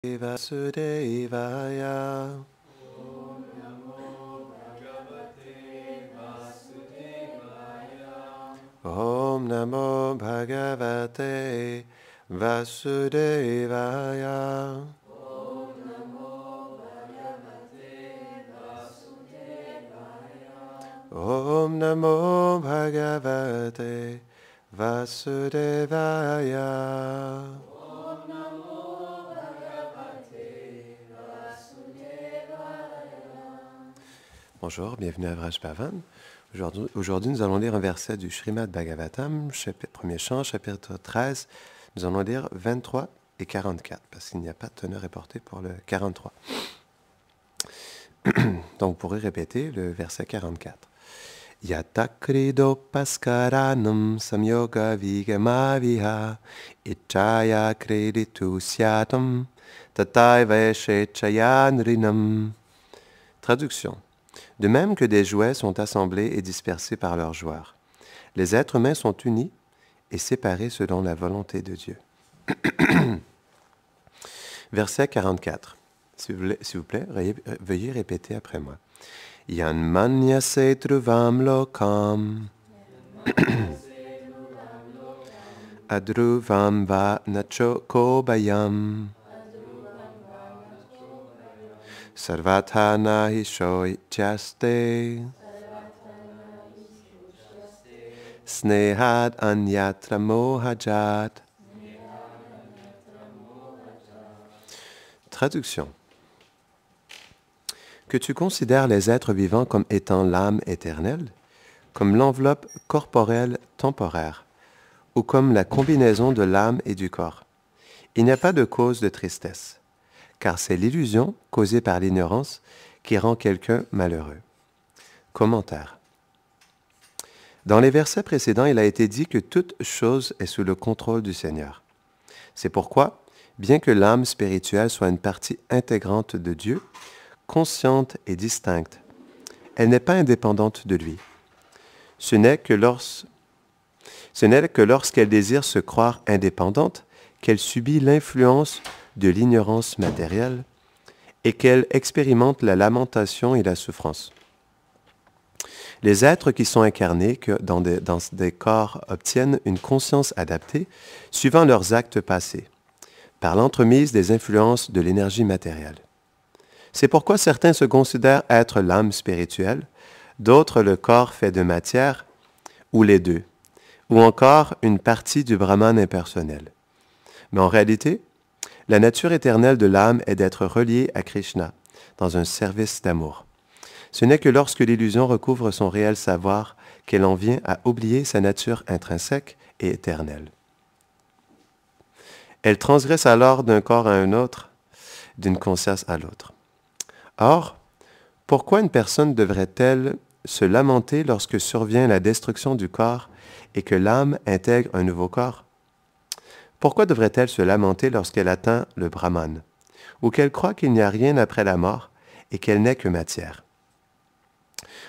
Vasudevaya. Om Namo Bhagavate Vasudevaya. Om Namo Bhagavate Vasudevaya. Bonjour, bienvenue à Vraj Bhavan. Aujourd'hui, nous allons lire un verset du Srimad Bhagavatam, premier chant, chapitre 13. Nous allons lire 23 et 44, parce qu'il n'y a pas de teneur reportée pour le 43. Donc, vous pourrez répéter le verset 44. Yata krido paskaranam samyoga vigamaviha ichaya kreditu syatam tataiva shechayanrinam. Traduction. De même que des jouets sont assemblés et dispersés par leurs joueurs, les êtres humains sont unis et séparés selon la volonté de Dieu. Verset 44. S'il vous plaît, veuillez répéter après moi. Yan manyase dhruvam lokam adhruvam va nachokobayam sarvatha nahi shoityaste snehad anyatra mohajat. Traduction. Que tu considères les êtres vivants comme étant l'âme éternelle, comme l'enveloppe corporelle temporaire, ou comme la combinaison de l'âme et du corps. Il n'y a pas de cause de tristesse, car c'est l'illusion causée par l'ignorance qui rend quelqu'un malheureux. Commentaire. Dans les versets précédents, il a été dit que toute chose est sous le contrôle du Seigneur. C'est pourquoi, bien que l'âme spirituelle soit une partie intégrante de Dieu, consciente et distincte, elle n'est pas indépendante de lui. Ce n'est que lorsqu'elle désire se croire indépendante qu'elle subit l'influence de l'ignorance matérielle et qu'elle expérimente la lamentation et la souffrance. Les êtres qui sont incarnés dans des corps obtiennent une conscience adaptée suivant leurs actes passés, par l'entremise des influences de l'énergie matérielle. C'est pourquoi certains se considèrent être l'âme spirituelle, d'autres le corps fait de matière, ou les deux, ou encore une partie du Brahman impersonnel. Mais en réalité, la nature éternelle de l'âme est d'être reliée à Krishna, dans un service d'amour. Ce n'est que lorsque l'illusion recouvre son réel savoir qu'elle en vient à oublier sa nature intrinsèque et éternelle. Elle transgresse alors d'un corps à un autre, d'une conscience à l'autre. Or, pourquoi une personne devrait-elle se lamenter lorsque survient la destruction du corps et que l'âme intègre un nouveau corps? Pourquoi devrait-elle se lamenter lorsqu'elle atteint le Brahman, ou qu'elle croit qu'il n'y a rien après la mort et qu'elle n'est que matière?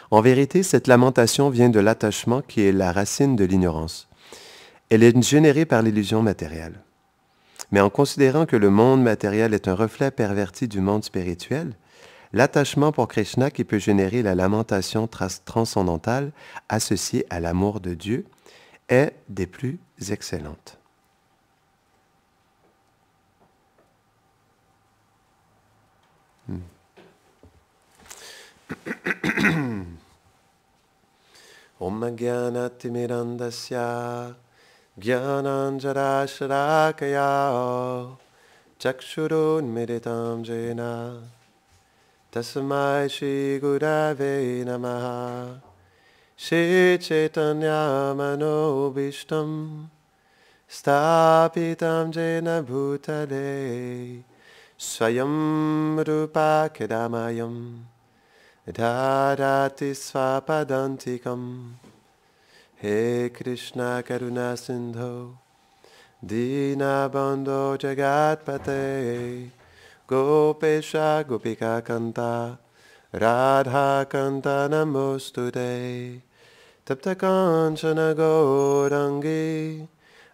En vérité, cette lamentation vient de l'attachement qui est la racine de l'ignorance. Elle est générée par l'illusion matérielle. Mais en considérant que le monde matériel est un reflet perverti du monde spirituel, l'attachement pour Krishna qui peut générer la lamentation transcendantale associée à l'amour de Dieu est des plus excellentes. Om Jnanatimirandasya Jnananjarasharakaya Chakshurunmiritam Jena Tasmai Shri Gurave Namaha Shri Chaitanya Manobishtam Stapitam Jena Bhutale Swayam Rupa Kedamayam Dharati Svapadantikam He Krishna Karuna Sindho Dinabandho Jagatpate Gopesha Gopika Kanta Radha Kanta Namostude Tapta Kanchana Gaurangi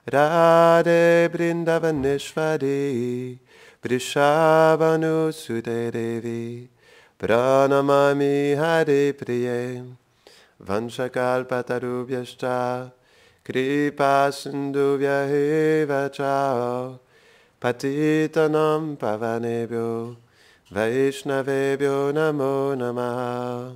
Radhe Brindavaneshwari Vrishabhanu Sute Devi Pranamami Hare Priye Vanchakalpatarubhyascha Kripa Sindhuvya Eva Cha Patitanam Pavanebhyo Vaishnavebhyo Namo Namaha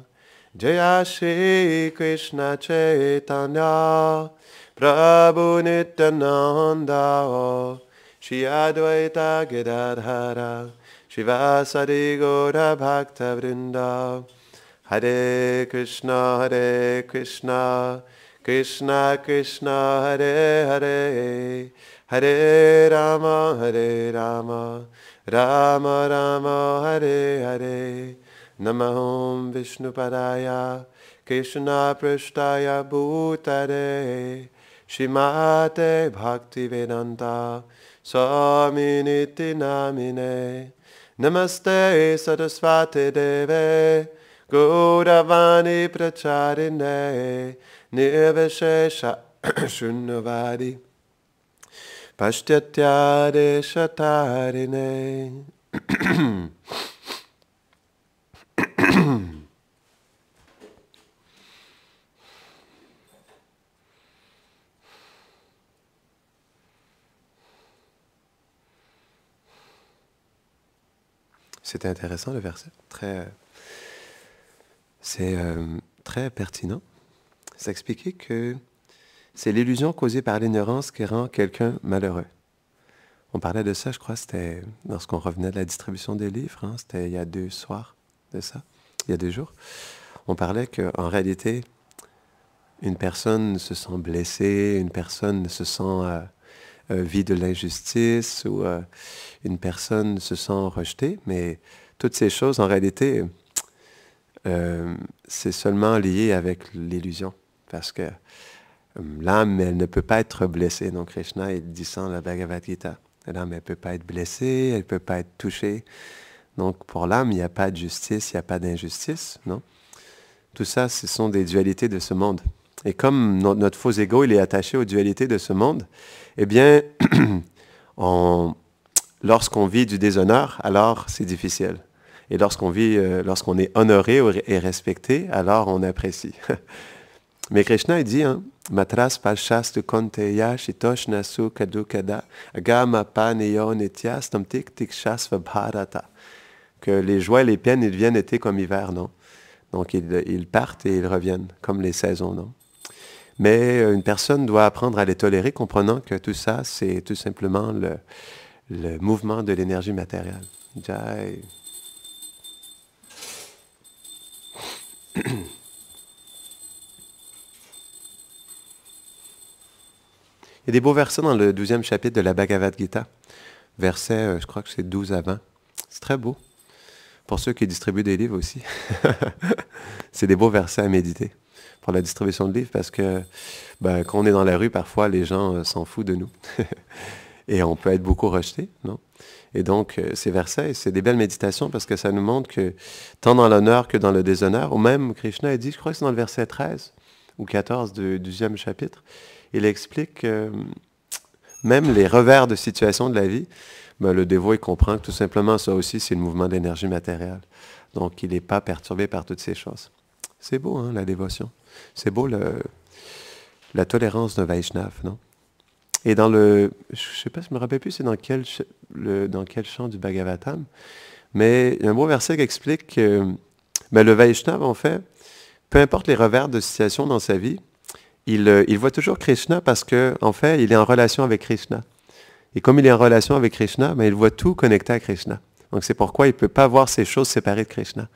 Jaya Shri Krishna Chaitanya Prabhu Nityananda Shri Advaita Gadadhara Shivasari Gaura Bhakta Vrinda Hare Krishna Krishna Krishna Hare Hare Hare Rama Rama Rama Hare Hare Namaham Vishnupadaya Krishna Prashtaya Bhutare Shrimate Bhaktivedanta Swaminiti Namine Namaste Saraswati Deve Gauravani Pracharine Nirvishesha Shunnavadi Pashtyatya Shatarine. C'est intéressant le verset, c'est très pertinent. Ça expliquait que c'est l'illusion causée par l'ignorance qui rend quelqu'un malheureux. On parlait de ça, je crois, c'était lorsqu'on revenait de la distribution des livres, hein, c'était il y a 2 soirs de ça, il y a 2 jours. On parlait qu'en réalité, une personne se sent blessée, une personne se sent vit de l'injustice ou une personne se sent rejetée, mais toutes ces choses, en réalité, c'est seulement lié avec l'illusion, parce que l'âme, elle ne peut pas être blessée. Donc Krishna, il dit ça dans la Bhagavad Gita. L'âme, elle ne peut pas être blessée, elle ne peut pas être touchée. Donc pour l'âme, il n'y a pas de justice, il n'y a pas d'injustice, non? Tout ça, ce sont des dualités de ce monde. Et comme notre faux ego, il est attaché aux dualités de ce monde, eh bien, lorsqu'on vit du déshonneur, alors c'est difficile. Et lorsqu'on est honoré et respecté, alors on apprécie. Mais Krishna, il dit, hein, Matras palshastu konteya shitoshnasu kadukada agama paneyo nitya stamtik tikshasva bharata. Que les joies et les peines, ils viennent été comme hiver, non? Donc ils partent et ils reviennent, comme les saisons, non? Mais une personne doit apprendre à les tolérer, comprenant que tout ça, c'est tout simplement le mouvement de l'énergie matérielle. Jai. Il y a des beaux versets dans le 12e chapitre de la Bhagavad Gita. Verset, je crois que c'est 12 à 20. C'est très beau. Pour ceux qui distribuent des livres aussi. C'est des beaux versets à méditer pour la distribution de livres, parce que quand on est dans la rue, parfois les gens s'en foutent de nous. Et on peut être beaucoup rejeté, non? Et donc, ces versets, c'est des belles méditations parce que ça nous montre que tant dans l'honneur que dans le déshonneur, ou même Krishna a dit, je crois que c'est dans le verset 13 ou 14 du 12e chapitre, il explique que même les revers de situation de la vie, le dévot, il comprend que tout simplement, ça aussi, c'est le mouvement d'énergie matérielle. Donc, il n'est pas perturbé par toutes ces choses. C'est beau, hein, la dévotion. C'est beau la tolérance d'un Vaishnav, non? Et dans je ne sais pas, je ne me rappelle plus c'est dans quel chant du Bhagavatam, mais il y a un beau verset qui explique que le Vaishnav, en fait, peu importe les revers de situation dans sa vie, il voit toujours Krishna parce que, en fait, il est en relation avec Krishna. Et comme il est en relation avec Krishna, il voit tout connecté à Krishna. Donc c'est pourquoi il ne peut pas voir ces choses séparées de Krishna.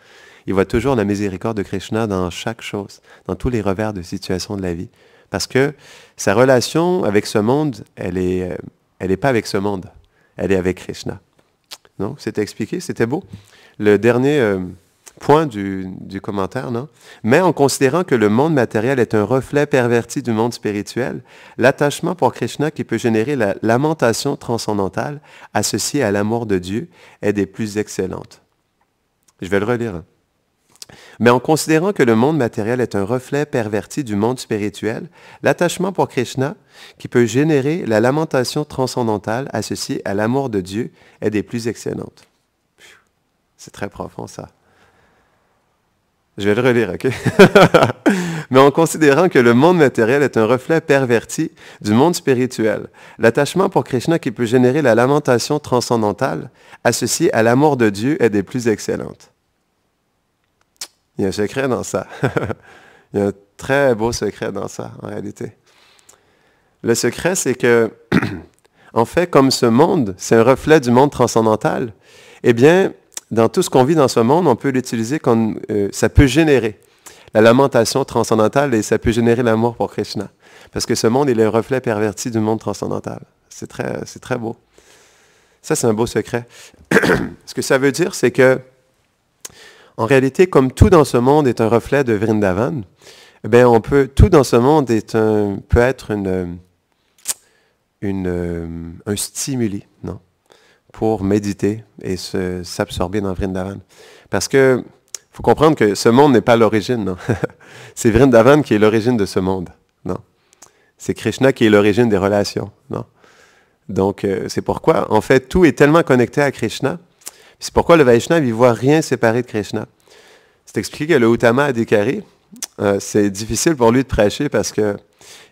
Il voit toujours la miséricorde de Krishna dans chaque chose, dans tous les revers de situation de la vie. Parce que sa relation avec ce monde, elle est pas avec ce monde. Elle est avec Krishna. Donc, c'était expliqué, c'était beau. Le dernier point du commentaire, non? Mais en considérant que le monde matériel est un reflet perverti du monde spirituel, l'attachement pour Krishna qui peut générer la lamentation transcendantale associée à l'amour de Dieu est des plus excellentes. Je vais le relire. Mais en considérant que le monde matériel est un reflet perverti du monde spirituel, l'attachement pour Krishna, qui peut générer la lamentation transcendantale associée à l'amour de Dieu, est des plus excellentes. C'est très profond, ça. Je vais le relire, OK? Mais en considérant que le monde matériel est un reflet perverti du monde spirituel, l'attachement pour Krishna qui peut générer la lamentation transcendantale associée à l'amour de Dieu est des plus excellentes. Il y a un secret dans ça. Il y a un très beau secret dans ça, en réalité. Le secret, c'est que, en fait, comme ce monde, c'est un reflet du monde transcendantal, eh bien, dans tout ce qu'on vit dans ce monde, on peut l'utiliser comme ça peut générer la lamentation transcendantale et ça peut générer l'amour pour Krishna. Parce que ce monde est le reflet perverti du monde transcendantal. C'est très beau. Ça, c'est un beau secret. Ce que ça veut dire, c'est que, en réalité, comme tout dans ce monde est un reflet de Vrindavan, eh bien, tout dans ce monde peut être un stimuli, non? Pour méditer et s'absorber dans Vrindavan. Parce que faut comprendre que ce monde n'est pas l'origine, non? C'est Vrindavan qui est l'origine de ce monde, non? C'est Krishna qui est l'origine des relations, non? Donc, c'est pourquoi, en fait, tout est tellement connecté à Krishna. C'est pourquoi le Vaishnava, il ne voit rien séparé de Krishna. C'est expliqué que le Uttama Adhikari, c'est difficile pour lui de prêcher parce que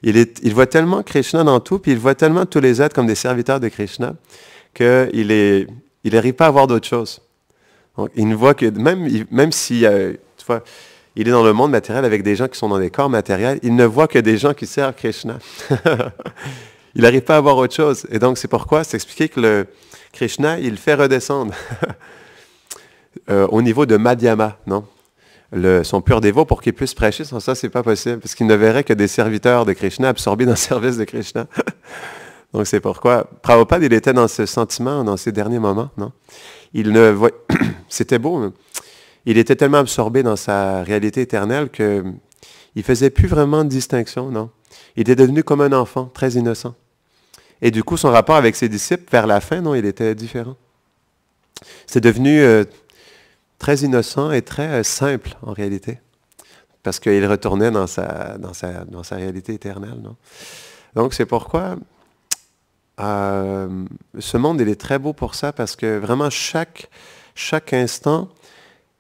il voit tellement Krishna dans tout, puis il voit tellement tous les êtres comme des serviteurs de Krishna, qu'il n'arrive pas à voir d'autre chose. Donc, il ne voit que, même si tu vois, il est dans le monde matériel avec des gens qui sont dans des corps matériels, il ne voit que des gens qui servent Krishna. Il n'arrive pas à voir autre chose. Et donc, c'est pourquoi c'est expliqué que le Krishna, il fait redescendre au niveau de Madhyama, non? Son pur dévot pour qu'il puisse prêcher. Sans ça, c'est pas possible, parce qu'il ne verrait que des serviteurs de Krishna absorbés dans le service de Krishna. Donc, c'est pourquoi Prabhupada, il était dans ce sentiment dans ces derniers moments, non? C'était beau, hein? Il était tellement absorbé dans sa réalité éternelle qu'il ne faisait plus vraiment de distinction, non? Il était devenu comme un enfant, très innocent. Et du coup, son rapport avec ses disciples, vers la fin, non, il était différent. C'est devenu très innocent et très simple, en réalité. Parce qu'il retournait dans sa réalité éternelle, non? Donc, c'est pourquoi ce monde, il est très beau pour ça, parce que vraiment, chaque instant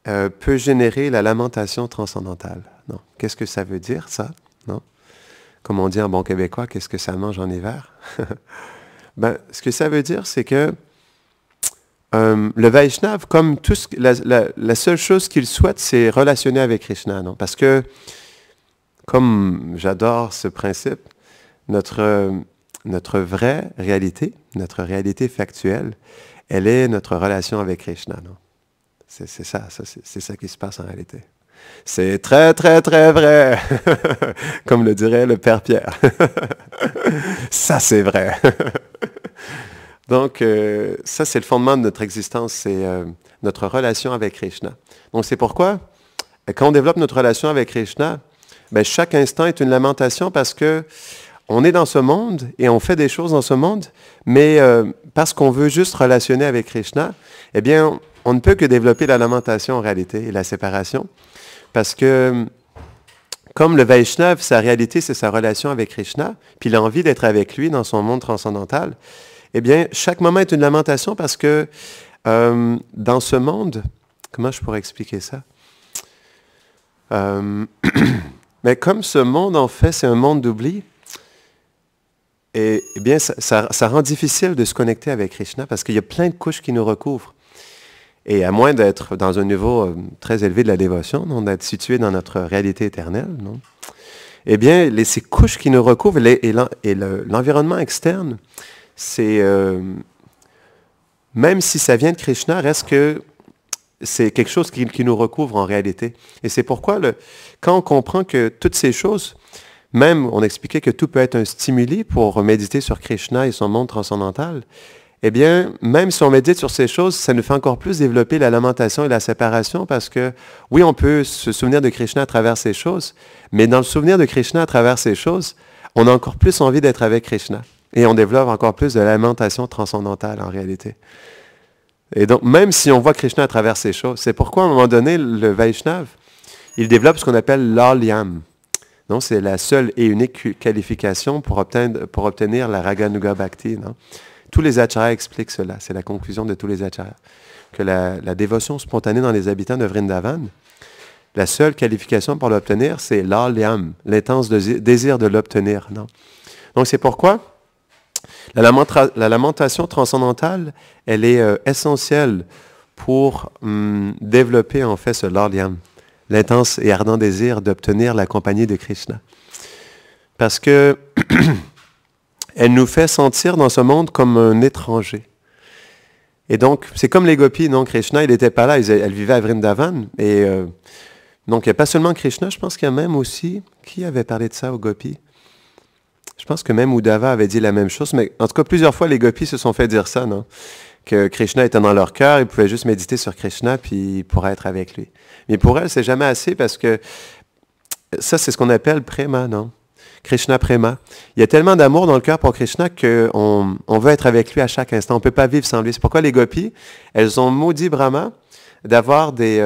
peut générer la lamentation transcendantale. Non? Qu'est-ce que ça veut dire, ça? Non? Comme on dit en bon québécois, qu'est-ce que ça mange en hiver? Ce que ça veut dire, c'est que le Vaishnava, comme la seule chose qu'il souhaite, c'est relationner avec Krishna. Non? Parce que, comme j'adore ce principe, notre vraie réalité, notre réalité factuelle, elle est notre relation avec Krishna. Non? C'est ça qui se passe en réalité. C'est très, très, très vrai, comme le dirait le Père Pierre. Ça, c'est vrai. Donc, ça, c'est le fondement de notre existence, c'est notre relation avec Krishna. Donc, c'est pourquoi, quand on développe notre relation avec Krishna, chaque instant est une lamentation parce que on est dans ce monde et on fait des choses dans ce monde, mais parce qu'on veut juste relationner avec Krishna, eh bien, on ne peut que développer la lamentation en réalité et la séparation. Parce que, comme le Vaishnava, sa réalité, c'est sa relation avec Krishna, puis il a envie d'être avec lui dans son monde transcendantal, eh bien, chaque moment est une lamentation parce que dans ce monde, comment je pourrais expliquer ça? Mais comme ce monde, en fait, c'est un monde d'oubli, eh bien, ça rend difficile de se connecter avec Krishna parce qu'il y a plein de couches qui nous recouvrent. Et à moins d'être dans un niveau très élevé de la dévotion, non, d'être situé dans notre réalité éternelle, non? Eh bien, ces couches qui nous recouvrent et l'environnement externe, c'est même si ça vient de Krishna, reste que c'est quelque chose qui nous recouvre en réalité. Et c'est pourquoi, quand on comprend que toutes ces choses, même on expliquait que tout peut être un stimuli pour méditer sur Krishna et son monde transcendantal, eh bien, même si on médite sur ces choses, ça nous fait encore plus développer la lamentation et la séparation parce que, oui, on peut se souvenir de Krishna à travers ces choses, mais dans le souvenir de Krishna à travers ces choses, on a encore plus envie d'être avec Krishna. Et on développe encore plus de lamentation transcendantale en réalité. Et donc, même si on voit Krishna à travers ces choses, c'est pourquoi à un moment donné, le Vaishnava, il développe ce qu'on appelle l'Alyam. Non, c'est la seule et unique qualification pour obtenir la Raganuga Bhakti. Non? Tous les acharyas expliquent cela. C'est la conclusion de tous les acharyas. Que la dévotion spontanée dans les habitants de Vrindavan, la seule qualification pour l'obtenir, c'est l'Alyam, l'intense désir de l'obtenir. Non? Donc c'est pourquoi la lamentation transcendantale, elle est essentielle pour développer en fait ce l'Alyam, l'intense et ardent désir d'obtenir la compagnie de Krishna. Parce que elle nous fait sentir dans ce monde comme un étranger. Et donc, c'est comme les gopis, non? Krishna, il n'était pas là, elle vivait à Vrindavan. Et donc, il n'y a pas seulement Krishna, je pense qu'il y a même aussi, qui avait parlé de ça aux gopis? Je pense que même Uddhava avait dit la même chose, mais en tout cas, plusieurs fois, les gopis se sont fait dire ça, non? Que Krishna était dans leur cœur, ils pouvaient juste méditer sur Krishna, puis ils pourraient être avec lui. Mais pour elles, c'est jamais assez parce que ça, c'est ce qu'on appelle préma, non? Krishna préma. Il y a tellement d'amour dans le cœur pour Krishna qu'on veut être avec lui à chaque instant. On ne peut pas vivre sans lui. C'est pourquoi les gopis, elles ont maudit Brahma d'avoir des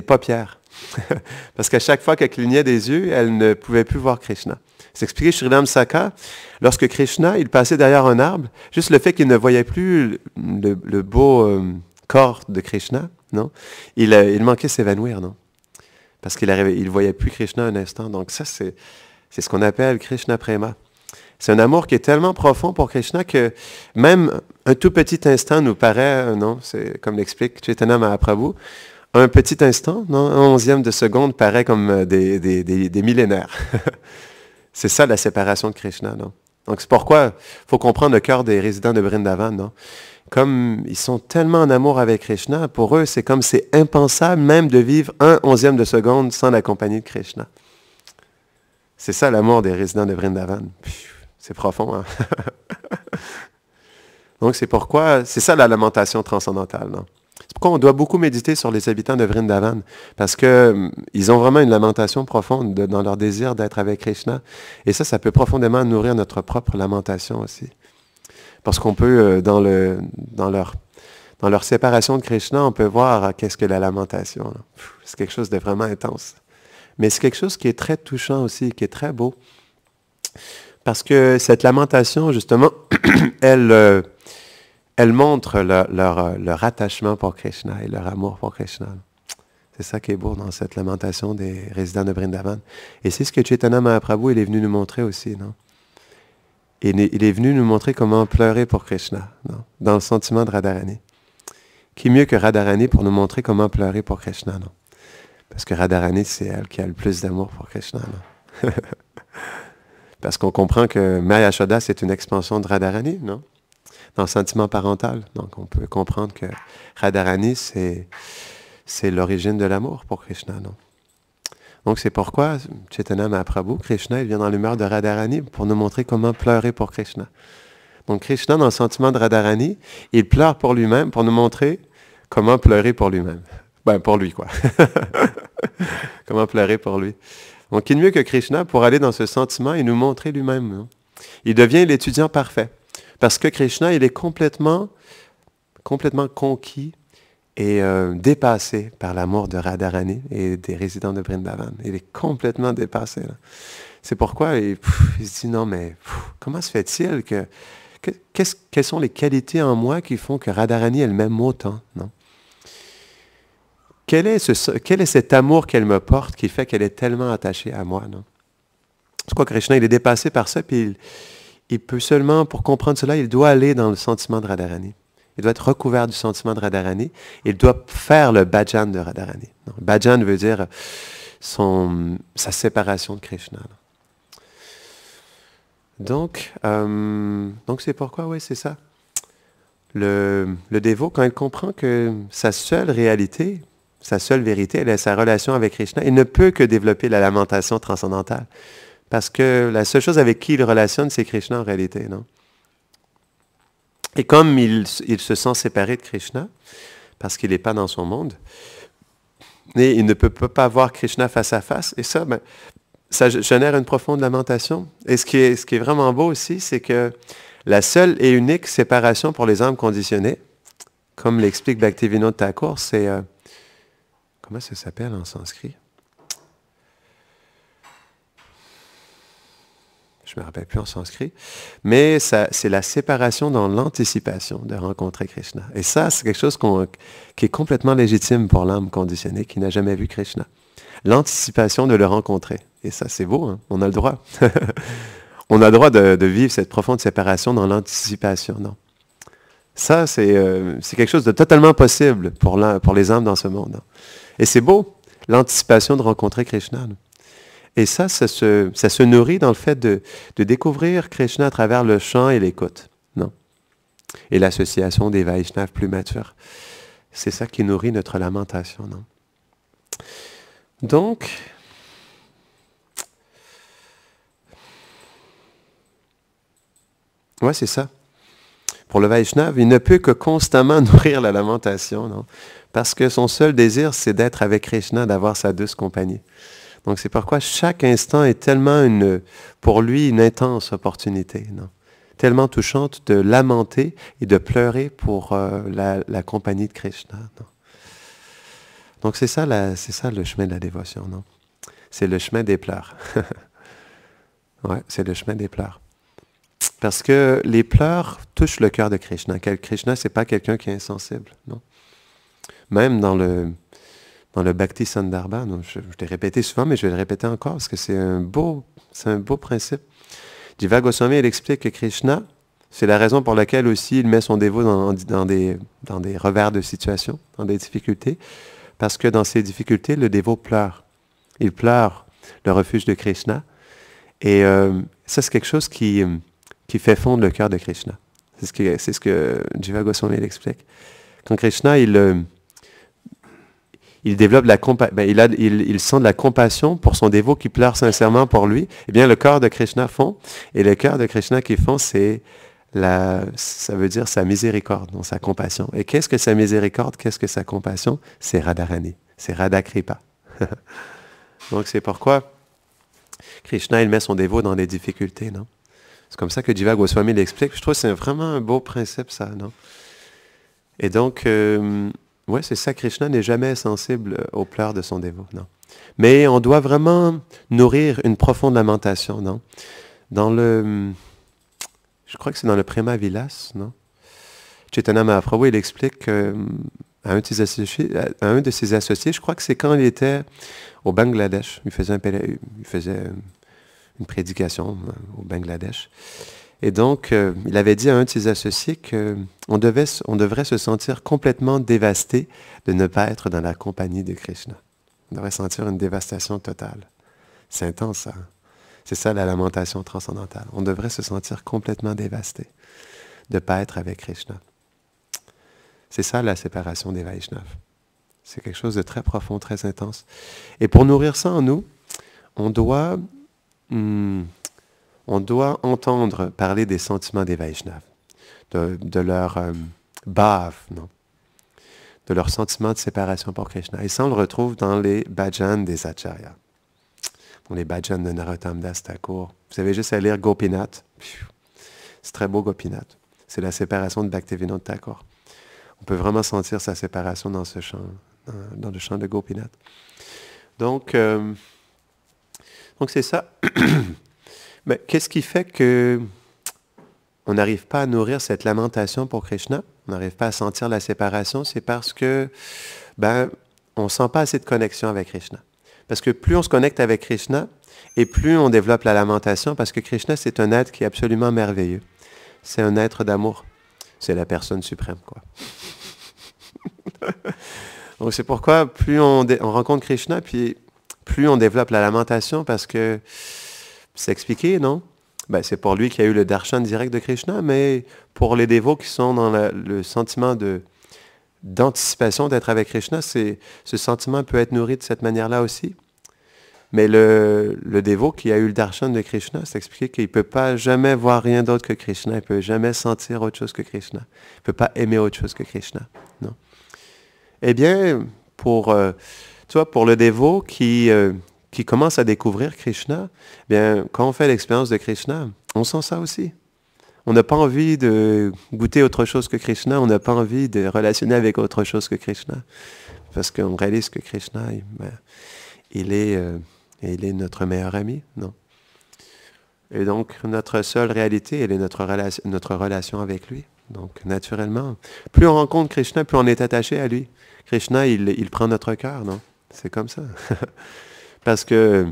paupières. Parce qu'à chaque fois qu'elle clignait des yeux, elle ne pouvait plus voir Krishna. C'est expliqué chez Sri Saka, lorsque Krishna, il passait derrière un arbre, juste le fait qu'il ne voyait plus le beau corps de Krishna, non? Il manquait s'évanouir, non? Parce qu'il ne voyait plus Krishna un instant. Donc ça, c'est ce qu'on appelle Krishna Prema. C'est un amour qui est tellement profond pour Krishna que même un tout petit instant nous paraît, non? C'est comme l'explique Chaitanya Mahaprabhu, un petit instant, non? Un onzième de seconde paraît comme des millénaires. C'est ça la séparation de Krishna, non? Donc c'est pourquoi il faut comprendre le cœur des résidents de Vrindavan, non? Comme ils sont tellement en amour avec Krishna, pour eux, c'est impensable même de vivre un onzième de seconde sans la compagnie de Krishna. C'est ça l'amour des résidents de Vrindavan. C'est profond, hein? Donc c'est pourquoi, c'est ça la lamentation transcendantale, non? C'est pourquoi on doit beaucoup méditer sur les habitants de Vrindavan, parce qu'ils ont vraiment une lamentation profonde dans leur désir d'être avec Krishna. Et ça peut profondément nourrir notre propre lamentation aussi. Parce qu'on peut, dans leur séparation de Krishna, on peut voir qu'est-ce que la lamentation. Là. C'est quelque chose de vraiment intense. Mais c'est quelque chose qui est très touchant aussi, qui est très beau. Parce que cette lamentation, justement, elle montre leur attachement pour Krishna et leur amour pour Krishna. C'est ça qui est beau dans cette lamentation des résidents de Vrindavan. Et c'est ce que Chaitanya Mahaprabhu il est venu nous montrer aussi, non? Il est venu nous montrer comment pleurer pour Krishna, non? Dans le sentiment de Radharani. Qui mieux que Radharani pour nous montrer comment pleurer pour Krishna, non? Parce que Radharani, c'est elle qui a le plus d'amour pour Krishna, non? Parce qu'on comprend que Maya Yashoda, c'est une expansion de Radharani, non? Dans le sentiment parental. Donc, on peut comprendre que Radharani, c'est l'origine de l'amour pour Krishna, non? Donc, c'est pourquoi Chaitanya Mahaprabhu, Krishna, il vient dans l'humeur de Radharani pour nous montrer comment pleurer pour Krishna. Donc, Krishna, dans le sentiment de Radharani, il pleure pour lui-même pour nous montrer comment pleurer pour lui-même. Ben, pour lui, quoi. Comment pleurer pour lui. Donc, qui de mieux que Krishna pour aller dans ce sentiment et nous montrer lui-même, non? Il devient l'étudiant parfait. Parce que Krishna, il est complètement conquis et dépassé par l'amour de Radharani et des résidents de Vrindavan. Il est complètement dépassé. Là. C'est pourquoi il se dit, non, mais comment se fait-il quelles sont les qualités en moi qui font que Radharani, elle m'aime autant, non? Quel est cet amour qu'elle me porte qui fait qu'elle est tellement attachée à moi, non? Je crois que Krishna, il est dépassé par ça, puis il peut seulement, pour comprendre cela, il doit aller dans le sentiment de Radharani. Il doit être recouvert du sentiment de Radharani. Il doit faire le bhajan de Radharani. Donc, bhajan veut dire sa séparation de Krishna. Donc c'est pourquoi, oui, c'est ça. Le dévot, quand il comprend que sa seule réalité, sa seule vérité, elle est sa relation avec Krishna, il ne peut que développer la lamentation transcendantale. Parce que la seule chose avec qui il relationne, c'est Krishna en réalité, non? Et comme il se sent séparé de Krishna, parce qu'il n'est pas dans son monde, et il ne peut pas voir Krishna face à face, et ça génère une profonde lamentation. Et ce qui est vraiment beau aussi, c'est que la seule et unique séparation pour les âmes conditionnées, comme l'explique Bhaktivinoda Thakur, c'est... comment ça s'appelle en sanskrit? je ne me rappelle plus en sanskrit, mais c'est la séparation dans l'anticipation de rencontrer Krishna. Et ça, c'est quelque chose qui est complètement légitime pour l'âme conditionnée qui n'a jamais vu Krishna. L'anticipation de le rencontrer. Et ça, c'est beau, hein? On a le droit. On a le droit de vivre cette profonde séparation dans l'anticipation, non? Ça, c'est quelque chose de totalement possible pour les âmes dans ce monde. Non? Et c'est beau, l'anticipation de rencontrer Krishna. Non? Et ça se nourrit dans le fait de découvrir Krishna à travers le chant et l'écoute. Non? Et l'association des Vaishnavas plus matures. C'est ça qui nourrit notre lamentation. Non? Donc, ouais, c'est ça. Pour le Vaishnava, il ne peut que constamment nourrir la lamentation, non? Parce que son seul désir, c'est d'être avec Krishna, d'avoir sa douce compagnie. Donc, c'est pourquoi chaque instant est tellement, pour lui, une intense opportunité, non? Tellement touchante de lamenter et de pleurer pour la compagnie de Krishna. Non? Donc, c'est ça le chemin de la dévotion, non? C'est le chemin des pleurs. Ouais, c'est le chemin des pleurs. Parce que les pleurs touchent le cœur de Krishna. Krishna, ce n'est pas quelqu'un qui est insensible, non? Même dans le Bhakti Sandarbha, je l'ai répété souvent, mais je vais le répéter encore parce que c'est un beau principe. Jiva Goswami, il explique que Krishna, c'est la raison pour laquelle aussi il met son dévot dans des revers de situation, dans des difficultés, parce que dans ces difficultés, le dévot pleure. Il pleure le refuge de Krishna. Et ça, c'est quelque chose qui fait fondre le cœur de Krishna. C'est ce que Jiva Goswami explique. Quand Krishna, il développe il sent de la compassion pour son dévot qui pleure sincèrement pour lui, eh bien, le cœur de Krishna fond. Et le cœur de Krishna qui fond, ça veut dire sa miséricorde, donc sa compassion. Et qu'est-ce que sa miséricorde? Qu'est-ce que sa compassion? C'est Radharani. C'est Radha Kripa. Donc, c'est pourquoi Krishna, il met son dévot dans des difficultés, non? C'est comme ça que Jiva Goswami l'explique. Je trouve que c'est vraiment un beau principe, ça, non? Et donc, ouais, c'est ça, Krishna n'est jamais sensible aux pleurs de son dévot, non? Mais on doit vraiment nourrir une profonde lamentation, non? Je crois que c'est dans le Prema Vilas, non? Chaitanya Mahaprabhu, il explique à un de ses associés, je crois que c'est quand il était au Bangladesh, il faisait une prédication au Bangladesh. Et donc, il avait dit à un de ses associés qu'on devrait se sentir complètement dévasté de ne pas être dans la compagnie de Krishna. On devrait sentir une dévastation totale. C'est intense, ça. C'est ça la lamentation transcendantale. On devrait se sentir complètement dévasté de ne pas être avec Krishna. C'est ça la séparation des Vaishnavas. C'est quelque chose de très profond, très intense. Et pour nourrir ça en nous, on doit entendre parler des sentiments des Vaishnavas, de leur bhava, non? De leur sentiment de séparation pour Krishna. Et ça, on le retrouve dans les bhajans des acharyas. Dans les bhajans de Narottam Das Thakur. Vous avez juste à lire Gopinath. C'est très beau, Gopinath. C'est la séparation de Bhaktivinoda Thakur. On peut vraiment sentir sa séparation dans ce chant, dans le chant de Gopinath. Donc c'est ça. Mais qu'est-ce qui fait que on n'arrive pas à nourrir cette lamentation pour Krishna? On n'arrive pas à sentir la séparation? C'est parce que on ne sent pas assez de connexion avec Krishna. Parce que plus on se connecte avec Krishna, et plus on développe la lamentation, parce que Krishna, c'est un être qui est absolument merveilleux. C'est un être d'amour. C'est la personne suprême, quoi. Donc c'est pourquoi plus on rencontre Krishna, puis plus on développe la lamentation, parce que c'est expliqué, non? C'est pour lui qu'il y a eu le darshan direct de Krishna, mais pour les dévots qui sont dans le sentiment d'anticipation d'être avec Krishna, ce sentiment peut être nourri de cette manière-là aussi. Mais le dévot qui a eu le darshan de Krishna, c'est expliqué qu'il ne peut pas jamais voir rien d'autre que Krishna, il ne peut jamais sentir autre chose que Krishna, il ne peut pas aimer autre chose que Krishna, non? Eh bien, pour le dévot qui commence à découvrir Krishna, bien, quand on fait l'expérience de Krishna, on sent ça aussi. On n'a pas envie de goûter autre chose que Krishna, on n'a pas envie de relationner avec autre chose que Krishna, parce qu'on réalise que Krishna, il est notre meilleur ami, non? Et donc, notre seule réalité, elle est notre relation avec lui. Donc, naturellement, plus on rencontre Krishna, plus on est attaché à lui. Krishna, il prend notre cœur, non? C'est comme ça. Parce que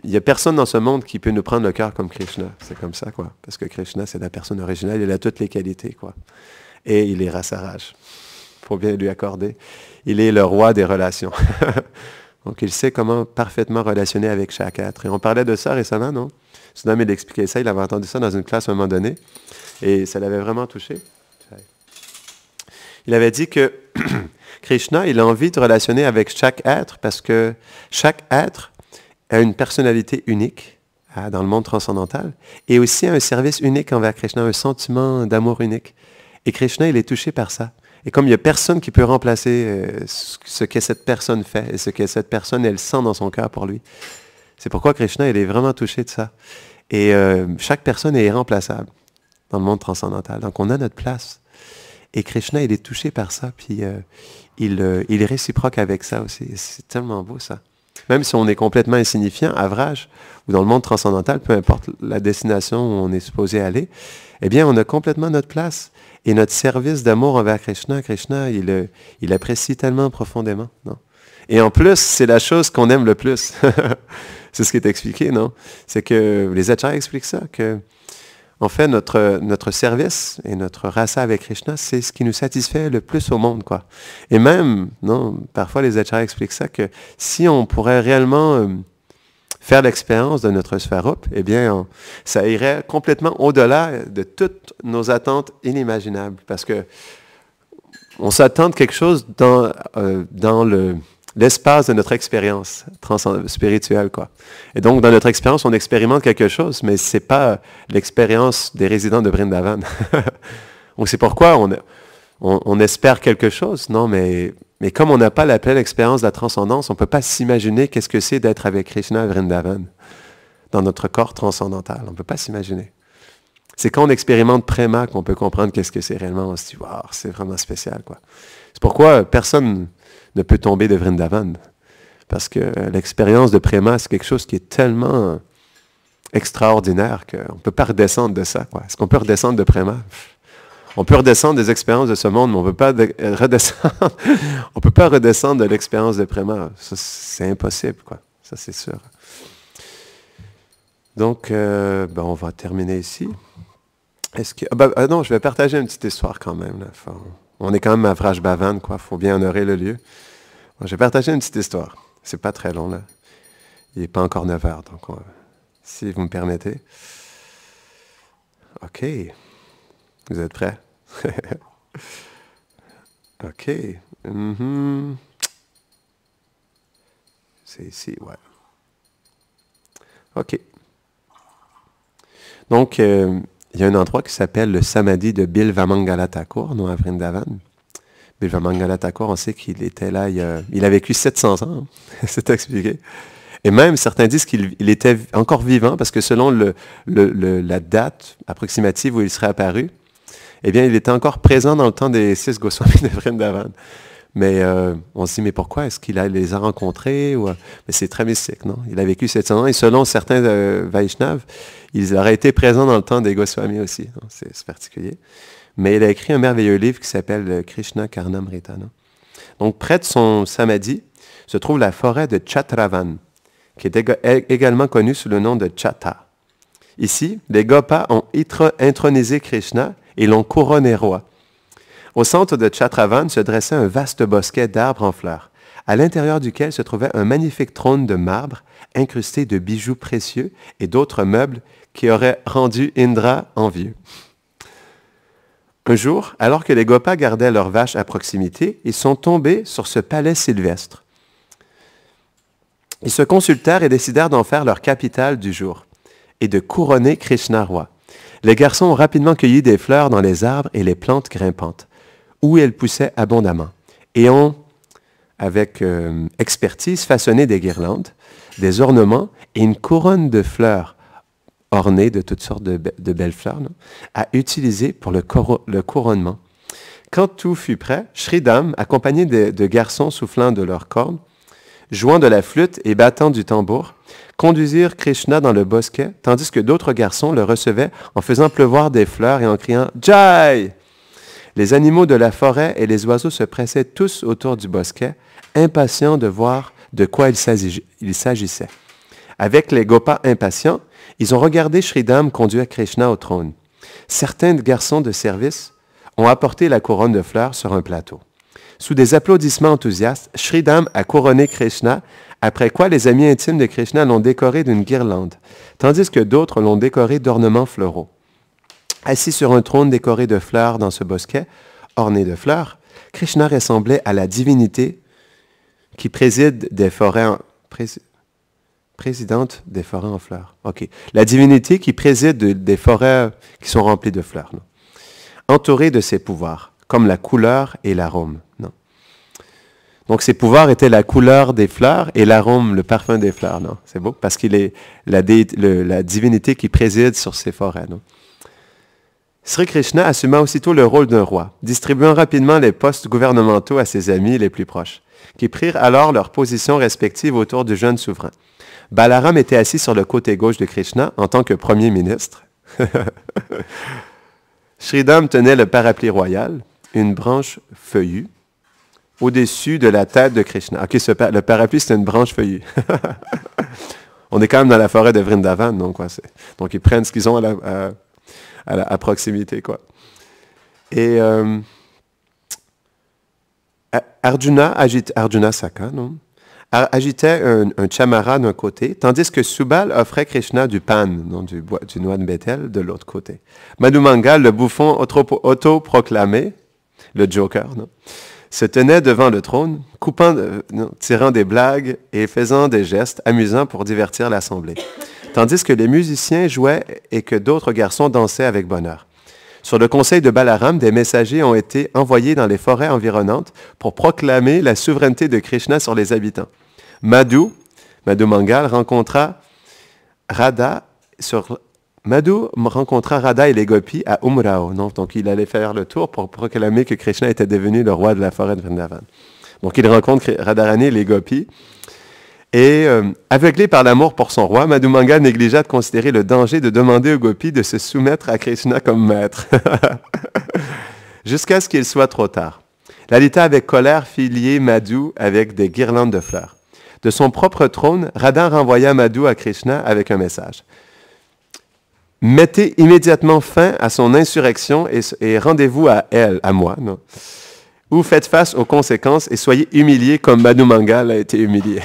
il n'y a personne dans ce monde qui peut nous prendre le cœur comme Krishna. C'est comme ça, quoi. Parce que Krishna, c'est la personne originale, il a toutes les qualités, quoi. Et il est Rasaraj. Il faut bien lui accorder. Il est le roi des relations. Donc, il sait comment parfaitement relationner avec chaque être. Et on parlait de ça récemment, non? Sunam, il expliquait ça, il avait entendu ça dans une classe à un moment donné, et ça l'avait vraiment touché. Il avait dit que Krishna, il a envie de relationner avec chaque être, parce que chaque être a une personnalité unique dans le monde transcendantal, et aussi un service unique envers Krishna, un sentiment d'amour unique. Et Krishna, il est touché par ça. Et comme il n'y a personne qui peut remplacer ce que cette personne fait, et ce que cette personne, elle sent dans son cœur pour lui. C'est pourquoi Krishna, il est vraiment touché de ça. Et chaque personne est irremplaçable dans le monde transcendantal. Donc, on a notre place. Et Krishna, il est touché par ça, puis il est réciproque avec ça aussi. C'est tellement beau, ça. Même si on est complètement insignifiant, avrage, ou dans le monde transcendantal, peu importe la destination où on est supposé aller, eh bien, on a complètement notre place. Et notre service d'amour envers Krishna, il apprécie tellement profondément, non? Et en plus, c'est la chose qu'on aime le plus. C'est ce qui est expliqué, non? C'est que les acharyas expliquent ça, que en fait, notre service et notre rasa avec Krishna, c'est ce qui nous satisfait le plus au monde, quoi. Et même, non, parfois les acharyas expliquent ça, que si on pourrait réellement faire l'expérience de notre Svarup, eh bien, ça irait complètement au-delà de toutes nos attentes inimaginables. Parce que on s'attend de quelque chose dans l'espace de notre expérience spirituelle, quoi. Et donc, dans notre expérience, on expérimente quelque chose, mais ce n'est pas l'expérience des résidents de Vrindavan. Donc, c'est pourquoi on espère quelque chose, non, mais comme on n'a pas la pleine expérience de la transcendance, on ne peut pas s'imaginer qu'est-ce que c'est d'être avec Krishna à Vrindavan, dans notre corps transcendantal. On ne peut pas s'imaginer. C'est quand on expérimente Prema qu'on peut comprendre qu'est-ce que c'est réellement. On se dit, wow, c'est vraiment spécial, quoi. C'est pourquoi personne ne peut tomber de Vrindavan. Parce que l'expérience de Prema, c'est quelque chose qui est tellement extraordinaire qu'on ne peut pas redescendre de ça, quoi. Est-ce qu'on peut redescendre de Prema? On peut redescendre des expériences de ce monde, mais on ne peut pas redescendre. On peut pas redescendre de l'expérience de Prema. Ça, c'est impossible, quoi. Ça, c'est sûr. Donc, on va terminer ici. Non, je vais partager une petite histoire quand même, là. On est quand même à Vraj Bhavan, quoi. Il faut bien honorer le lieu. Bon, je vais partager une petite histoire. C'est pas très long, là. Il n'est pas encore 9 heures, donc si vous me permettez. OK. Vous êtes prêts? OK. Mm-hmm. C'est ici, ouais. OK. Donc, il y a un endroit qui s'appelle le Samadhi de Bilvamangala Thakur, non, à Vrindavan. Bilvamangala Thakur, on sait qu'il était là, il a vécu 700 ans, c'est expliqué. Et même, certains disent qu'il était encore vivant, parce que selon la date approximative où il serait apparu, eh bien, il était encore présent dans le temps des 6 Goswamis de Vrindavan. Mais on se dit, mais pourquoi? Est-ce qu'il les a rencontrés? Mais c'est très mystique, non? Il a vécu 700 ans, et selon certains Vaishnavas, ils auraient été présents dans le temps des Goswamis aussi. C'est particulier. Mais il a écrit un merveilleux livre qui s'appelle Krishna Karnamrita. Donc, près de son samadhi se trouve la forêt de Chatravan, qui est également connue sous le nom de Chata. Ici, les Gopas ont intronisé Krishna et l'ont couronné roi. Au centre de Chatravan se dressait un vaste bosquet d'arbres en fleurs, à l'intérieur duquel se trouvait un magnifique trône de marbre incrusté de bijoux précieux et d'autres meubles qui auraient rendu Indra envieux. Un jour, alors que les Gopas gardaient leurs vaches à proximité, ils sont tombés sur ce palais sylvestre. Ils se consultèrent et décidèrent d'en faire leur capitale du jour et de couronner Krishna roi. Les garçons ont rapidement cueilli des fleurs dans les arbres et les plantes grimpantes, où elles poussaient abondamment, et ont, avec expertise, façonné des guirlandes, des ornements et une couronne de fleurs ornées de toutes sortes de belles fleurs, non, à utiliser pour le couronnement. Quand tout fut prêt, Shridam, accompagné de garçons soufflant de leurs cornes, jouant de la flûte et battant du tambour, conduisirent Krishna dans le bosquet, tandis que d'autres garçons le recevaient en faisant pleuvoir des fleurs et en criant « Jai !» Les animaux de la forêt et les oiseaux se pressaient tous autour du bosquet, impatients de voir de quoi il s'agissait. Avec les gopas impatients, ils ont regardé Shridam conduire Krishna au trône. Certains garçons de service ont apporté la couronne de fleurs sur un plateau. Sous des applaudissements enthousiastes, Shridam a couronné Krishna, après quoi les amis intimes de Krishna l'ont décoré d'une guirlande, tandis que d'autres l'ont décoré d'ornements floraux. Assis sur un trône décoré de fleurs dans ce bosquet, orné de fleurs, Krishna ressemblait à la divinité qui préside des forêts présidente des forêts en fleurs. OK. La divinité qui préside des forêts qui sont remplies de fleurs. Non? Entourée de ses pouvoirs, comme la couleur et l'arôme. Non? Donc, ses pouvoirs étaient la couleur des fleurs et l'arôme, le parfum des fleurs. Non? C'est beau? Parce qu'il est la divinité qui préside sur ces forêts. Non? Sri Krishna assuma aussitôt le rôle d'un roi, distribuant rapidement les postes gouvernementaux à ses amis les plus proches, qui prirent alors leurs positions respectives autour du jeune souverain. Balaram était assis sur le côté gauche de Krishna en tant que premier ministre. Shridam tenait le parapluie royal, une branche feuillue, au-dessus de la tête de Krishna. OK, le parapluie, c'est une branche feuillue. On est quand même dans la forêt de Vrindavan, donc ils prennent ce qu'ils ont à proximité, quoi. Et Arjuna Saka, non? Agitait un chamara d'un côté, tandis que Subal offrait Krishna du pan, non, du noix de Bethel, de l'autre côté. Madhu Mangal, le bouffon autoproclamé, le Joker, non, se tenait devant le trône, tirant des blagues et faisant des gestes amusants pour divertir l'assemblée, tandis que les musiciens jouaient et que d'autres garçons dansaient avec bonheur. Sur le conseil de Balaram, des messagers ont été envoyés dans les forêts environnantes pour proclamer la souveraineté de Krishna sur les habitants. Madhu Mangal rencontra Radha et les gopis à Umrao. Non? Donc, il allait faire le tour pour proclamer que Krishna était devenu le roi de la forêt de Vrindavan. Donc, il rencontre Radharani et les gopis. Et aveuglé par l'amour pour son roi, Madhu Mangal négligea de considérer le danger de demander aux gopis de se soumettre à Krishna comme maître. Jusqu'à ce qu'il soit trop tard. Lalita, avec colère, fit lier Madhu avec des guirlandes de fleurs. De son propre trône, Radha renvoya Madhu à Krishna avec un message. Mettez immédiatement fin à son insurrection et rendez-vous à elle, à moi, non? Ou faites face aux conséquences et soyez humiliés comme Madhu Mangal a été humilié.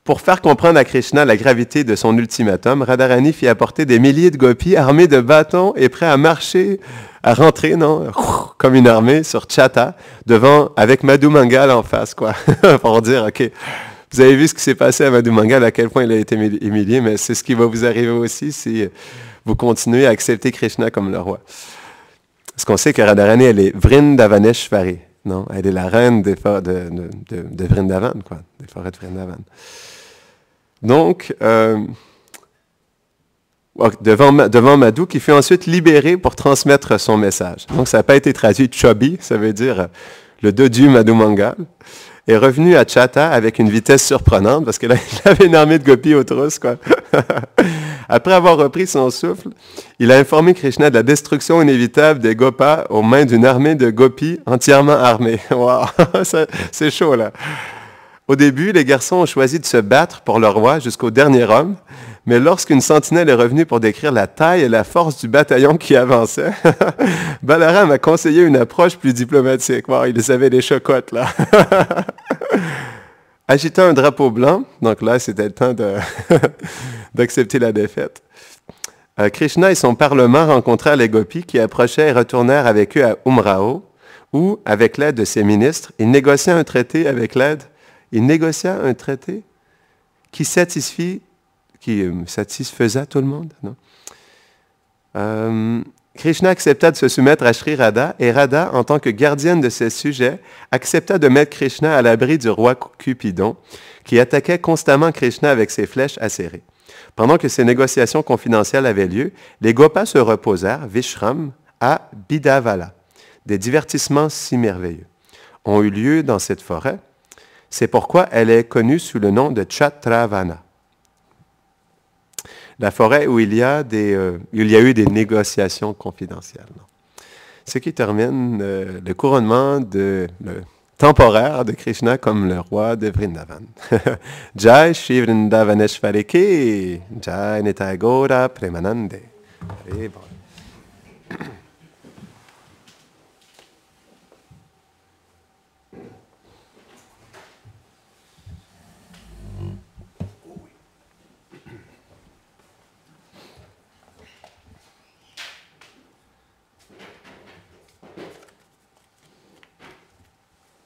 Pour faire comprendre à Krishna la gravité de son ultimatum, Radharani fit apporter des milliers de gopis armés de bâtons et prêts à marcher, à rentrer, non, comme une armée sur Chata, avec Madhu Mangal en face, quoi, pour dire, OK, vous avez vu ce qui s'est passé à Madhu Mangal, à quel point il a été humilié, mais c'est ce qui va vous arriver aussi si vous continuez à accepter Krishna comme le roi. Parce qu'on sait que Radharani, elle est Vrindavaneshvari, non? Elle est la reine de Vrindavan, quoi, des forêts de Vrindavan. Donc, devant Madhu, qui fut ensuite libéré pour transmettre son message. Donc, ça n'a pas été traduit Chobi, ça veut dire le dodu Madhu Mangal, est revenu à Chata avec une vitesse surprenante, parce que là, il avait une armée de gopis aux trousses, quoi. Après avoir repris son souffle, il a informé Krishna de la destruction inévitable des gopas aux mains d'une armée de gopis entièrement armée. Wow, c'est chaud, là. Au début, les garçons ont choisi de se battre pour le roi jusqu'au dernier homme, mais lorsqu'une sentinelle est revenue pour décrire la taille et la force du bataillon qui avançait, Balaram a conseillé une approche plus diplomatique. Wow, ils avaient les chocottes, là. Agitant un drapeau blanc, donc là, c'était le temps d'accepter la défaite. Krishna et son parlement rencontrèrent les gopis qui approchaient et retournèrent avec eux à Umrao, où, avec l'aide de ses ministres, il négociait un traité qui satisfaisait tout le monde. Non? Krishna accepta de se soumettre à Sri Radha, et Radha, en tant que gardienne de ses sujets, accepta de mettre Krishna à l'abri du roi Cupidon, qui attaquait constamment Krishna avec ses flèches acérées. Pendant que ces négociations confidentielles avaient lieu, les gopas se reposèrent, Vishram, à Bidavala. Des divertissements si merveilleux ont eu lieu dans cette forêt, C'est pourquoi elle est connue sous le nom de Chatravana. La forêt où il y a eu des négociations confidentielles. Ce qui termine le couronnement temporaire de Krishna comme le roi de Vrindavan. Jai Shri Vrindavaneshwari ki, Jai Nitai Gaura Premanande.